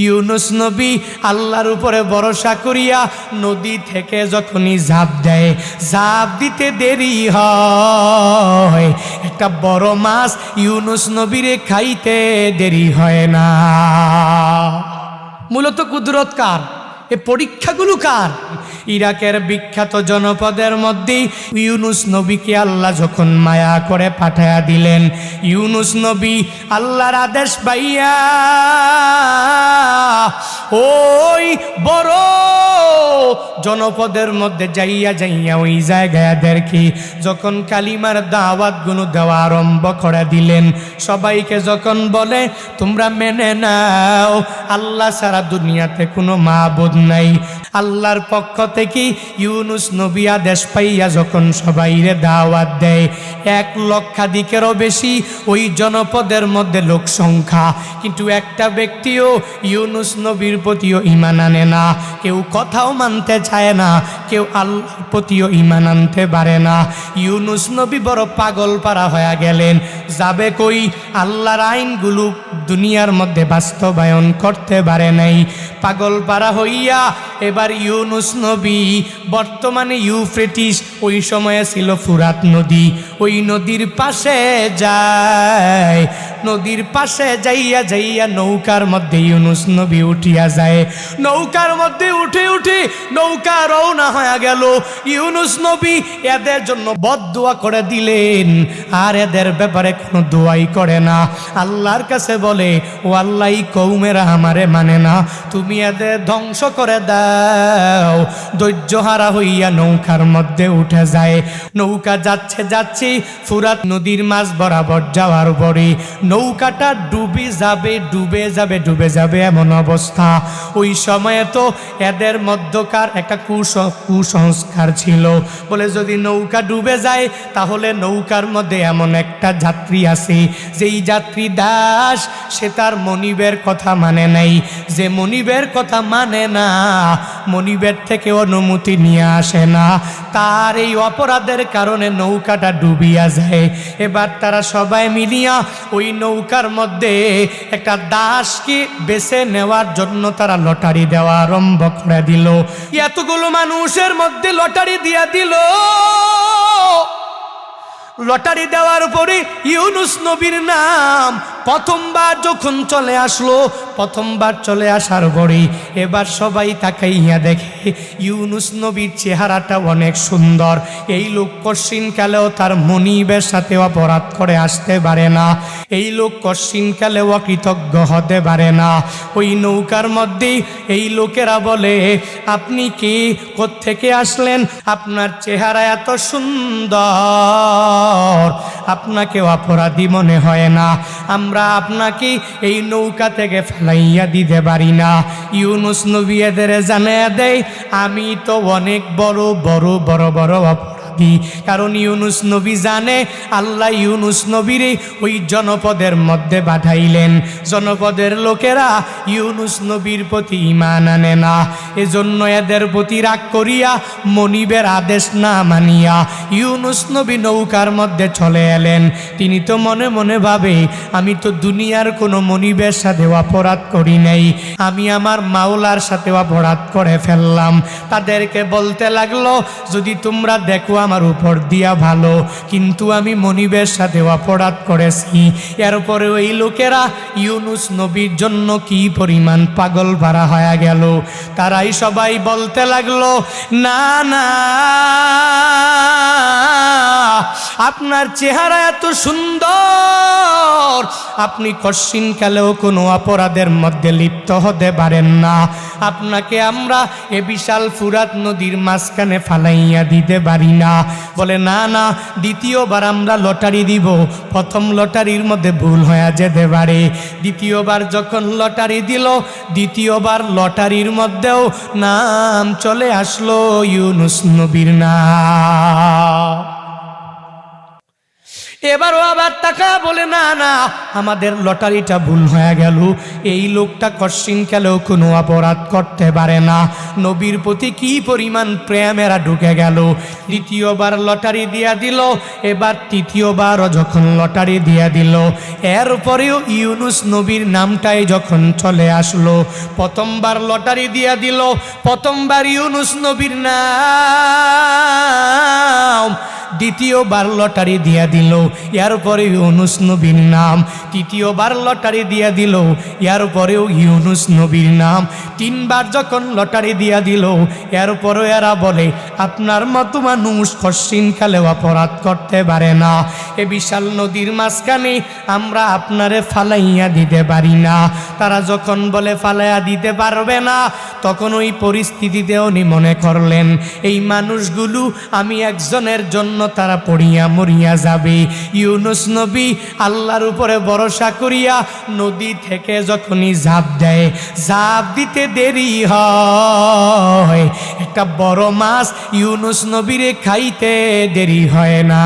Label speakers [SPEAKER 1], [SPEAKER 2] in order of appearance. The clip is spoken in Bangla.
[SPEAKER 1] ইউনুস নবী আল্লাহর উপরে ভরসা করিয়া নদী থেকে যখনই ঝাঁপ দেয়, ঝাঁপ দিতে দেরি হয়, একটা বড় মাছ ইউনুস নবীরে খাইতে দেরি হয় না। মূলত কুদরত কার? এ পরীক্ষাগুলো কার? ইরাকের বিখ্যাত জনপদের মধ্যে ইউনুস নবীকে আল্লাহ যখন মায়া করে পাঠায়া দিলেন, ইউনুস নবী আল্লাহর আদেশ পাইয়া ওই বড় জনপদের মধ্যে যাইয়া ওই জায়গায় দেখি যখন কালিমার দাওয়াতগুলো দেওয়া আরম্ভ করে দিলেন, সবাইকে যখন বলে তোমরা মেনে নাও আল্লাহ ছাড়া দুনিয়াতে কোনো মাবুদ নাই, আল্লাহর পক্ষ থেকে ইউনুস নবী আদেশ পাইয়া যখন সবাইরে দাওয়াত দেয়, 1 লক্ষাধিকেরও বেশি ওই জনপদের মধ্যে লোক সংখ্যা, কিন্তু একটা ব্যক্তিও ইউনুস নবীর প্রতিও ঈমান আনে না, কেউ কথাও মানতে চায় না, কেউ আল্লাহর প্রতিও ঈমান আনতে পারে না। ইউনুস নবী বড় পাগল পারা হয়ে গেলেন, যাবে কই? আল্লাহর আইনগুলো দুনিয়ার মধ্যে বাস্তবায়ন করতে পারে নাই। পাগল পারা হইয়া এবার ইউনুস নবী বর্তমানে ইউফ্রেটিস, ওই সময়ে ছিল ফুরাত নদী, ওই নদীর পাশে যায়, নদীর পাশে যাইয়া নৌকার মধ্যে ইউনুস নবী উঠিয়া যায়। নৌকার মধ্যে উঠে নৌকা রওনা হয়ে গেল। ইউনুস নবী এদের জন্য বদদুয়া করে দিলেন, আর এদের ব্যাপারে কোনো দোয়াই করে না। আল্লাহর কাছে বলে, ও আল্লাহ, কওমেরা আমারে মানে না, তুমি এদের ধ্বংস করে দাও। ধৈর্যহারা হইয়া নৌকার মধ্যে উঠে যায়। নৌকা যাচ্ছে ফুরাত নদীর মাঝ বরাবর যাওয়ার পরে নৌকাটা ডুবে যাবে এমন অবস্থা। ওই সময়ে তো এদের মধ্যকার একটা কুসংস্কার ছিল, বলে যদি নৌকা ডুবে যায় তাহলে নৌকার মধ্যে এমন একটা যাত্রী আছে, যেই যাত্রী দাস, সে তার মনিবের কথা মানে নাই। যে মনিবের কথা মানে না, মনিবের থেকে অনুমতি নিয়ে আসে না, তার এই অপরাধের কারণে নৌকাটা ডুবিয়া যায়। এবার তারা সবাই মিলিয়া ওই নৌকার মধ্যে একটা দাসকে বেছে নেওয়ার জন্য তারা লটারি দেওয়া আরম্ভ করে দিল। এতগুলো মানুষের মধ্যে লটারি দিয়া দিল। লটারি দেওয়ার পরে ইউনুস নবীর নাম প্রথমবার যখন চলে আসলো, প্রথমবার চলে আসার পরে এবার সবাই তাকাইয়া দেখে ইউনুস নবীর চেহারাটা অনেক সুন্দর। এই লোক কশিনকালেও তার মনিবের সাথে অপরাধ করে আসতে পারে না, এই লোক কশিনকালেও অকৃতজ্ঞ হতে পারে না। ওই নৌকার মধ্যেই এই লোকেরা বলে, আপনি কি কোত্থেকে আসলেন? আপনার চেহারা এত সুন্দর, আপনাকে অপরাধী মনে হয় না, আমরা আপনাকে এই নৌকা থেকে ফেলাইয়া দিতে পারি না। ইউনুস নবী এদের জানিয়ে দেয়, আমি তো অনেক বড় অপরাধী। কারণ ইউনুস নবী জানে আল্লাহ ইউনুস নবীরে ওই জনপদের মধ্যে পাঠাইলেন। জনপদের লোকেরা ইউনুস নবীর প্রতি ঈমান আনে না, এজন্য এদের প্রতি রাগ করিয়া মনিবের আদেশ না মানিয়া ইউনুস নবী নৌকার মধ্যে চলে এলেন। তিনি তো মনে মনে ভাবে, আমি তো দুনিয়ার কোনো মনিবের সাথে অপরাধ করি নাই, আমি আমার মাওলার সাথে অপরাধ করে ফেললাম। তাদেরকে বলতে লাগলো, যদি তোমরা দেখো আমার উপর দিয়া ভালো, কিন্তু আমি মনিবের সাথে অপরাধ করেছি। এরপরে ওই লোকেরা ইউনুস নবীর জন্য কি পরিমাণ পাগল ভাড়া হয়ে গেল। তারাই সবাই বলতে লাগলো, না না, আপনার চেহারা এত সুন্দর, আপনি কশিনকালেও কোনো অপরাধের মধ্যে লিপ্ত হতে পারেন না, আপনাকে আমরা এ বিশাল ফুরাত নদীর মাঝখানে ফালাইয়া দিতে পারি না। বলে, না না, দ্বিতীয়বার আমরা লটারি দিব, প্রথম লটারির মধ্যে ভুল হয়ে যেতে পারে। দ্বিতীয়বার যখন লটারি দিল, দ্বিতীয়বার লটারির মধ্যেও নাম চলে আসলো ইউনুস নবীর নাম। এবারও আবার টাকা বলে না না, আমাদের লটারিটা ভুল হয়ে গেল। এই লোকটা কশ্চিনকালেও কোনো অপরাধ করতে পারে না। নবীর প্রতি কি পরিমাণ প্রেমেরা ঢুকে গেল। দ্বিতীয়বার লটারি দিয়া দিল, এবার তৃতীয়বারও যখন লটারি দিয়া দিল, এরপরেও ইউনুস নবীর নামটাই যখন চলে আসলো। প্রথমবার লটারি দিয়া দিল, প্রথমবার ইউনুস নবীর নাম, দ্বিতীয়বার লটারি দিয়া দিল, এরপরে ইউনুস নবীর নাম, তৃতীয়বার লটারি দিয়া দিল, এরপরেও ইউনুস নবীর নাম, তিনবার যখন লটারি দিয়া দিল, এরপরও এরা বলে আপনার মতো মানুষ কশ্চিনকালেও অপরাধ করতে পারে না। এ বিশাল নদীর মাঝখানে আমরা আপনারে ফালাইয়া দিতে পারি না। তারা যখন বলে ফালাইয়া দিতে পারবে না, তখন ওই পরিস্থিতিতে উনি মনে করলেন এই মানুষগুলো আমি একজনের জন্য তারা পড়িয়া মরিয়া যাবে। ইউনুস নবী আল্লাহর উপরে ভরসা করিয়া নদী থেকে যখনই ঝাঁপ দেয়, ঝাঁপ দিতে দেরি হয়, একটা বড় মাছ ইউনুস নবীরে খাইতে দেরি হয় না।